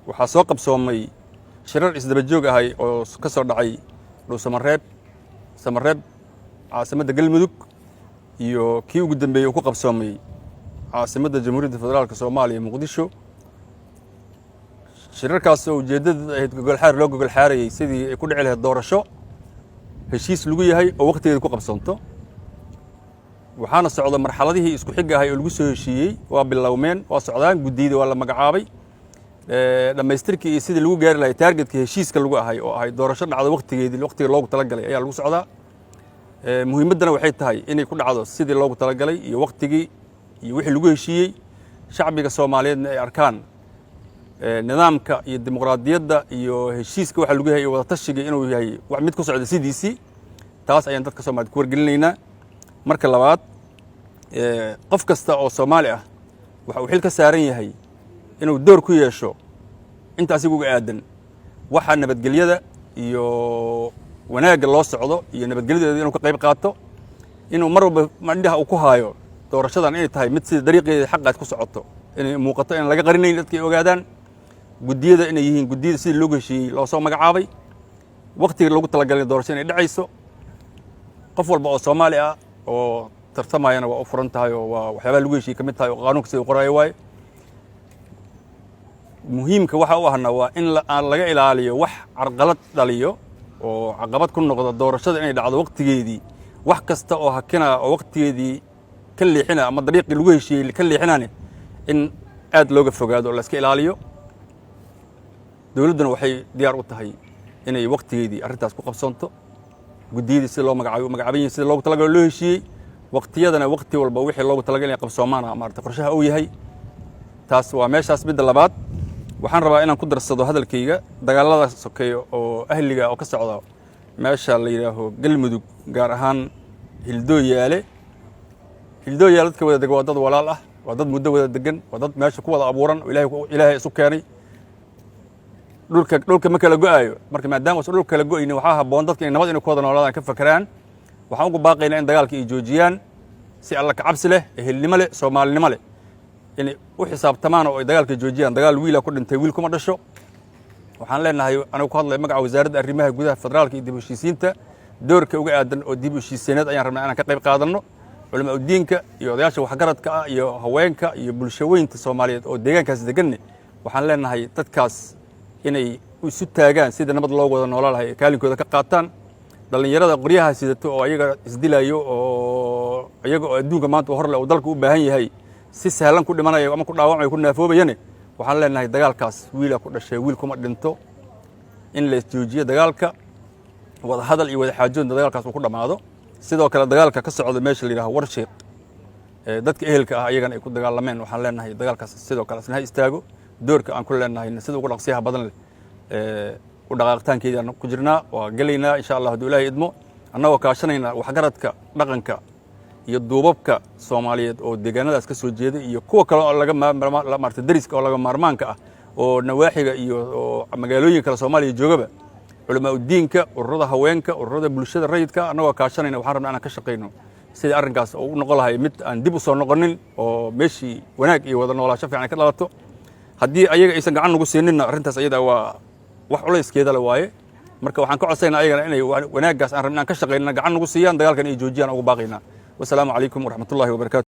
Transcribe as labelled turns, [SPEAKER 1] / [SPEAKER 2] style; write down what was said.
[SPEAKER 1] waxaa soo qabsoomay shirar isdaba joog ahay oo ka soo dhacay Dhuusamareeb caasimadda Galmudug iyo kii ugu dambeeyay ku qabsoomay caasimadda Jamhuuriyadda Federaalka Soomaaliya Muqdisho. shirarkaas oo ujeedada ahayd loo gogol xaarayay sidii ay ku dhici lahayd doorasho heshiis lagu yahay oo waqtigeeda ku qabsanto. waxaana socda marxaladihii isku xig ahay oo lagu soo heshiiyey waa bilowmeen waa socdaan guddiyada waa la magacaabay dhamaystirkii iyo sidii lagu gaari lahayd targetka heshiiska lagu ahay oo ahay doorasho dhacdo waqtiga loogu talagalay ayaa lagu socdaa. muhiimadana waxay tahay inay ku dhacdo sidii loogu talagalay iyo waqtigii iyo wixii lagu heshiiyey shacbiga Soomaaliyeedna ay arkaan nidaamka iyo dimuqraadiyadda iyo heshiiska waxa lagu yahay wada tashiga inuu yahay wax mid ku socda sidiisii. taas ayaan dadka Soomaaliyeed ku wargelinaynaa. marka labaad qof kasta oo Soomaali ah waxa uu xil ka saaran yahay inuu door ku yeesho inta asigu uga aadan waxa nabadgelyada iyo wanaagga loo socdo iyo nabadgelyada inuu ka qayb qaato inuu mar walba mandhaha uu ku haayo doorashadan inay tahay mid sida dariiqeeda xaqaad ku socoto inay muuqato in laga qarinayn dadka ay ogaadaan guddiyada inay yihiin guddiyada sidii loo heshiiyey loo soo magacaabay waqtiga loogu talagalay doorasho inay dhacayso. qof walba oo Soomaali ah oo tartamayana waa u furan tahay oo waa waxyaabaha lagu heshiiyey kamid tahay oo qaanuunka sida uu qorayo waay. muhiimka waxa uu ahna waa in laga ilaaliyo wax carqalad dhaliyo oo caqabad ku noqdo doorashada inay dhacdo waqtigeedii wax kasta oo hakina oo waqtigeedii ka leexina ama dariiqii lagu heshiiyey ka leexinaan in aad looga fogaado oo la iska ilaaliyo. dawladduna waxay diyaar u tahay inay waqtigeedii arrintaas ku qabsanto guddiyada si loo magacaabay sida loogu talagalay loo heshiiyey waqtiyadana waqti walba wixii loogu talagalay inay qabsoomaan maarta qorshaha uu yahay. taas waa meeshaas midda labaad. waxaan rabaa inaan ku darsado hadalkayga dagaalada sokeeyo oo ahliga oo ka socda meesha la yiraahdo Galmudug gaar ahaan Hildooyaale dadka wada degan waa dad walaal ah waa dad muddo wada degan waa dad meesha ku wada abuuran oo Ilaahay isu keenay dhulka ma kala go'ayo. marka maadaama uu dhulka kala go'ayna waxa haboon dadka inay nabad inay ku wada noolaadaan ka fakaraan. waxaan ugu baaqaynaa in dagaalka ay joojiyaan si alla ka cabsi leh ehelnimo leh Soomaalinimo leh inay u xisaabtamaan oo ay dagaalka joojiyaan. dagaal wiil ku dhintay wiil kuma dhasho. waxaan leenahay anigu ku hadlay magaca wasaaradda arrimaha gudaha federaalka iyo dib u heshiisiinta doorka uga aadan oo dib u heshiisiineed ayaan rabnaa inaan ka qayb qaadano culimada diinka iyo odayaasha waxgaradka ah iyo haweenka iyo bulshooyinka Soomaaliyeed oo deegaankaas degan. waxaan leenahay dadkaas inay isu taagaan sida nabad loogu wada noolaa lahay kaalinkooda ka qaataan. dhalinyarada qoryaha sidato oo ayaga isdilayo oo ayaga oo adduunka maanta hor leh oo dalka u baahan yahay si sahlan ku dhimanayo ama ku dhaawacmay ku naafoobayeen. waxaan leenahay dagaalkaas wiil ku dhashay wiil kuma dhinto in la joojiyo dagaalka wada hadal iyo wada xaajood dagaalkaas uu ku dhamaado. sidoo kale dagaalka ka socda meesha la yiraahdo Warshiiq dadka ehelka ah ayagana ay ku dagaalameen. waxaan leenahay dagaalkaas sidoo kale isna istaago doorka aan ku leenahay sida ugu dhaqsiyaha badan leh u dhaqaaqtaankeeda ku jirnaa waa galeynaa insha Allah haddii Ilaahay idmo annagoo kaashanayna waxgaradka dhaqanka iyo duubabka Soomaaliyeed oo deegaanadaas ka soo jeeda iyo kuwa kale oo laga maartay dariska oo laga maarmaanka ah oo nawaaxiga iyo magaalooyinka kale Soomaaliya joogaba culimada diinka ururada haweenka ururada bulshada rayidka annagoo kaashanayna waxaan rabnaa inaan ka shaqeyno sidii arrinkaas uu noqon lahayd mid aan dib u soo noqonin oo meeshii wanaag iyo wada noolaansho fiican ka dhalato. haddii ayaga aysan gacan nagu siinina arrintaas ayada waa wax culayskeeda la waaye. marka waxaan ka codsaynaa ayagana inay wanaaggaas aan rabnaa ka shaqeynaa gacan nagu siiyaan dagaalkan ay joojiyaan ugu baaqaynaa. والسلام عليكم ورحمة الله وبركاته.